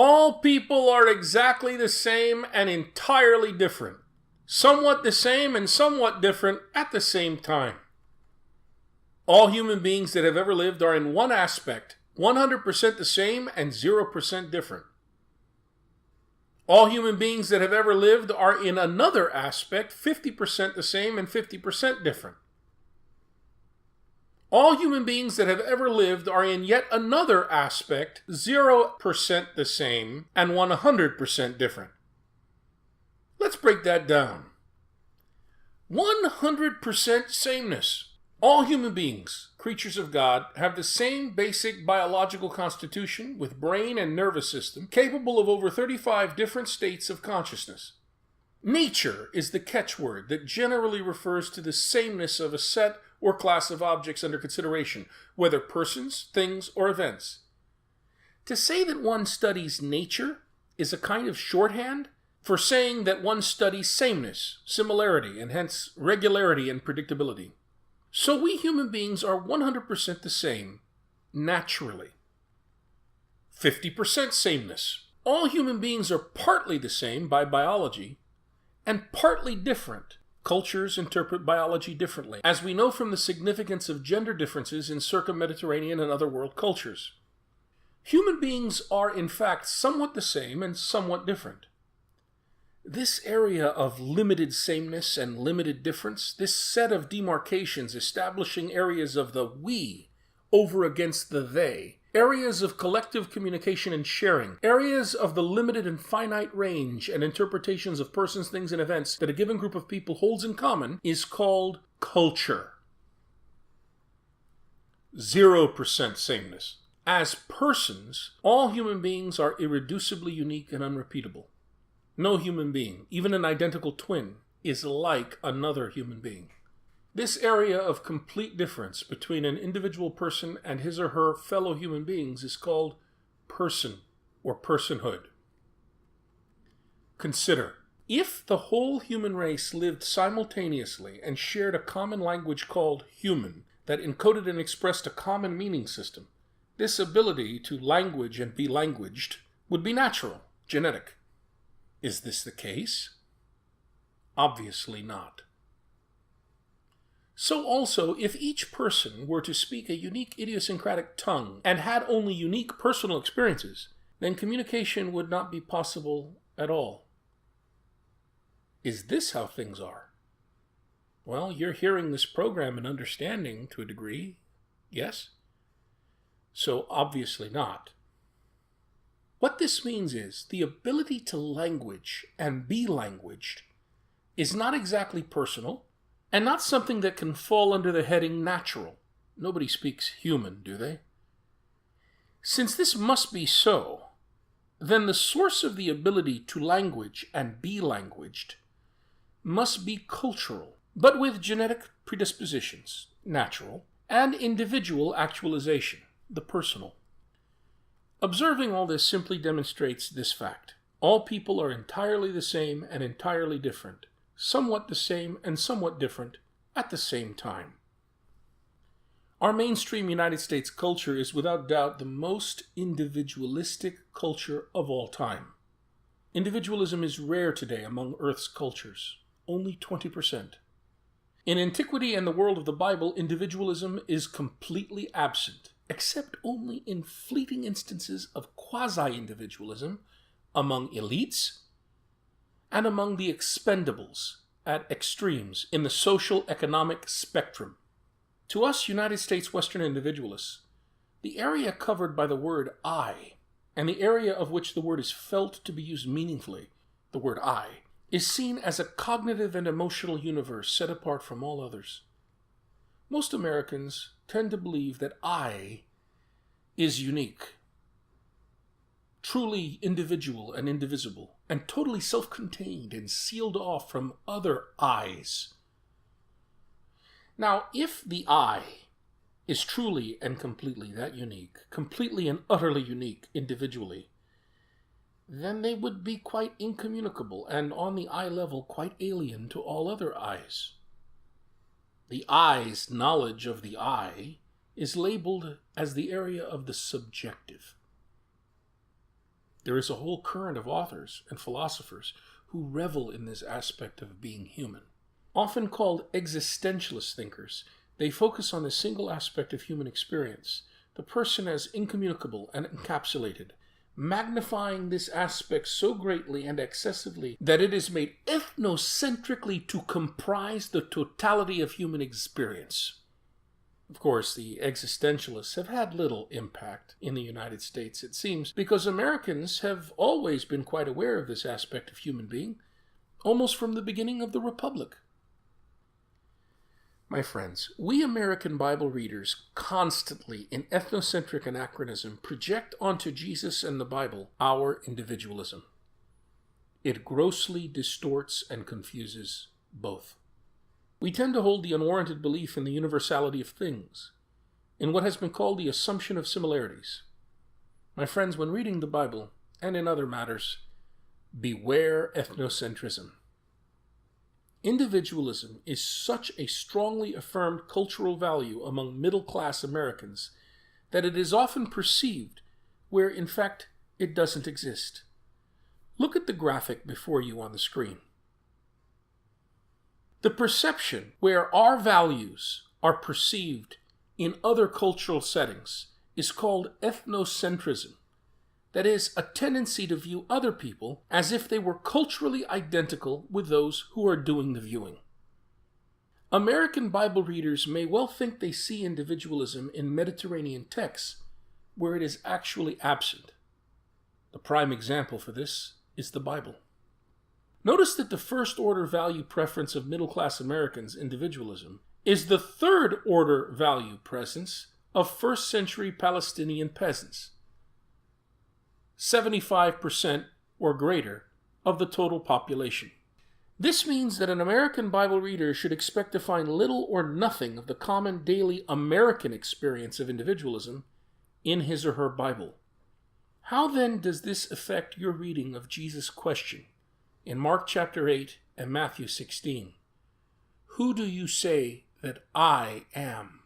All people are exactly the same and entirely different. Somewhat the same and somewhat different at the same time. All human beings that have ever lived are in one aspect 100% the same and 0% different. All human beings that have ever lived are in another aspect 50% the same and 50% different. All human beings that have ever lived are in yet another aspect 0% the same and 100% different. Let's break that down. 100% sameness. All human beings, creatures of God, have the same basic biological constitution with brain and nervous system capable of over 35 different states of consciousness. Nature is the catchword that generally refers to the sameness of a set or class of objects under consideration, whether persons, things, or events. To say that one studies nature is a kind of shorthand for saying that one studies sameness, similarity, and hence regularity and predictability. So we human beings are 100% the same, naturally. 50% sameness. All human beings are partly the same by biology, and partly different. Cultures interpret biology differently, as we know from the significance of gender differences in circum-Mediterranean and other world cultures. Human beings are, in fact, somewhat the same and somewhat different. This area of limited sameness and limited difference, this set of demarcations establishing areas of the we over against the they, areas of collective communication and sharing, areas of the limited and finite range and interpretations of persons, things, and events that a given group of people holds in common is called culture. 0% sameness. As persons, all human beings are irreducibly unique and unrepeatable. No human being, even an identical twin, is like another human being. This area of complete difference between an individual person and his or her fellow human beings is called person or personhood. Consider, if the whole human race lived simultaneously and shared a common language called human that encoded and expressed a common meaning system, this ability to language and be languaged would be natural, genetic. Is this the case? Obviously not. So also, if each person were to speak a unique idiosyncratic tongue and had only unique personal experiences, then communication would not be possible at all. Is this how things are? Well, you're hearing this program and understanding to a degree, yes? So obviously not. What this means is the ability to language and be languaged is not exactly personal and not something that can fall under the heading natural. Nobody speaks human, do they? Since this must be so, then the source of the ability to language and be languaged must be cultural, but with genetic predispositions, natural, and individual actualization, the personal. Observing all this simply demonstrates this fact. All people are entirely the same and entirely different, somewhat the same and somewhat different at the same time. Our mainstream United States culture is without doubt the most individualistic culture of all time. Individualism is rare today among Earth's cultures, only 20%. In antiquity and the world of the Bible, individualism is completely absent, except only in fleeting instances of quasi-individualism among elites and among the expendables at extremes in the social-economic spectrum. To us United States Western individualists, the area covered by the word I, and the area of which the word is felt to be used meaningfully, the word I, is seen as a cognitive and emotional universe set apart from all others. Most Americans tend to believe that I is unique, truly individual and indivisible, and totally self-contained and sealed off from other I's. Now, if the I is truly and completely that unique, completely and utterly unique individually, then they would be quite incommunicable and on the I level quite alien to all other I's. The I's knowledge of the I is labeled as the area of the subjective. There is a whole current of authors and philosophers who revel in this aspect of being human. Often called existentialist thinkers, they focus on a single aspect of human experience, the person as incommunicable and encapsulated, magnifying this aspect so greatly and excessively that it is made ethnocentrically to comprise the totality of human experience. Of course, the existentialists have had little impact in the United States, it seems, because Americans have always been quite aware of this aspect of human being, almost from the beginning of the Republic. My friends, we American Bible readers constantly, in ethnocentric anachronism, project onto Jesus and the Bible our individualism. It grossly distorts and confuses both. We tend to hold the unwarranted belief in the universality of things, in what has been called the assumption of similarities. My friends, when reading the Bible, and in other matters, beware ethnocentrism. Individualism is such a strongly affirmed cultural value among middle-class Americans that it is often perceived where, in fact, it doesn't exist. Look at the graphic before you on the screen. The perception where our values are perceived in other cultural settings is called ethnocentrism. That is, a tendency to view other people as if they were culturally identical with those who are doing the viewing. American Bible readers may well think they see individualism in Mediterranean texts where it is actually absent. The prime example for this is the Bible. Notice that the first-order value preference of middle-class Americans, individualism, is the third-order value presence of first-century Palestinian peasants. 75% or greater of the total population. This means that an American Bible reader should expect to find little or nothing of the common daily American experience of individualism in his or her Bible. How then does this affect your reading of Jesus' question in Mark chapter 8 and Matthew 16? Who do you say that I am?